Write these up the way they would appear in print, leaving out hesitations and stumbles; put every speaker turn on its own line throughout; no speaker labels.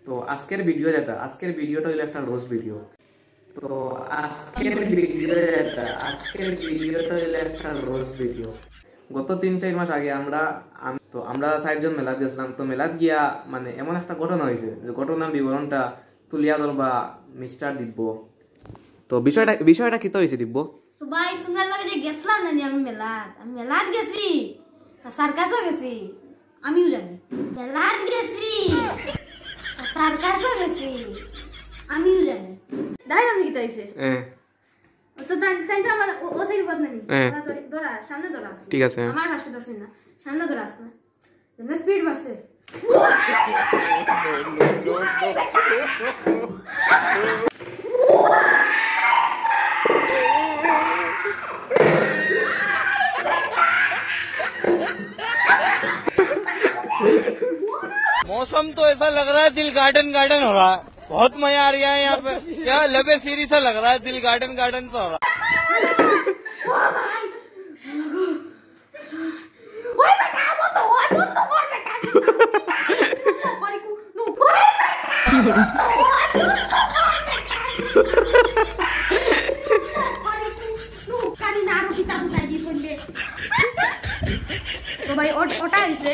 তো আজকের ভিডিওটা হলো একটা রোস্ট ভিডিও। তো আজকের ভিডিওটা হলো একটা রোস্ট ভিডিও। গত 3-4 মাস আগে আমরা 4 জন মেলাত গেছিলাম। তো মেলাত গিয়া মানে এমন একটা ঘটনা হয়েছে যে ঘটনার বিবরণটা তুলিয়া ধরবা মিস্টার দিব্য। তো বিষয়টা কি তো হয়েছে দিব্য?
তো ভাই তোমরা লাগে যে গেছলাম না আমি মেলাত গেছি, সার্কাসও গেছি, আমিও জানি মেলাত গেছি, সার্কাসও গেছি, আমিও জানি। দাঁড়াই আমি কি হয়েছে তো তাই তো আমার ও সাইড বাদ নানি দৌড়া সামনে দৌড়া আসছে।
ঠিক আছে,
আমার পাশে দৌড়াস না, সামনে দৌড়া আসছে না, স্পিড বাড়ছে।
मौसम तो ऐसा लग रहा है दिल गार्डन गार्डन हो रहा है। बहुत मजा आ रहा है यहाँ पे। क्या लबे सीरी सा लग रहा है, दिल गार्डन गार्डन तो हो रहा है।
তো ভাই ওটা হইছে।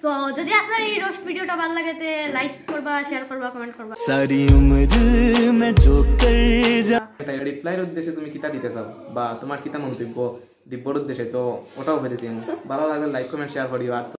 সো যদি আপনার এই রোস্ট ভিডিওটা ভালো লাগে তে লাইক করবা, শেয়ার করবা, কমেন্ট করবা।
সারি উমর মে জো কর যা
তাই রিপ্লাইর উদ্দেশ্যে তুমি কিতা দিতে চাও বা তোমার কিতা মন্তব্য দিব্যর উদ্দেশ্যে, তো ওটাও বলেছি। ভালো লাগলে লাইক কমেন্ট শেয়ার করিও। আর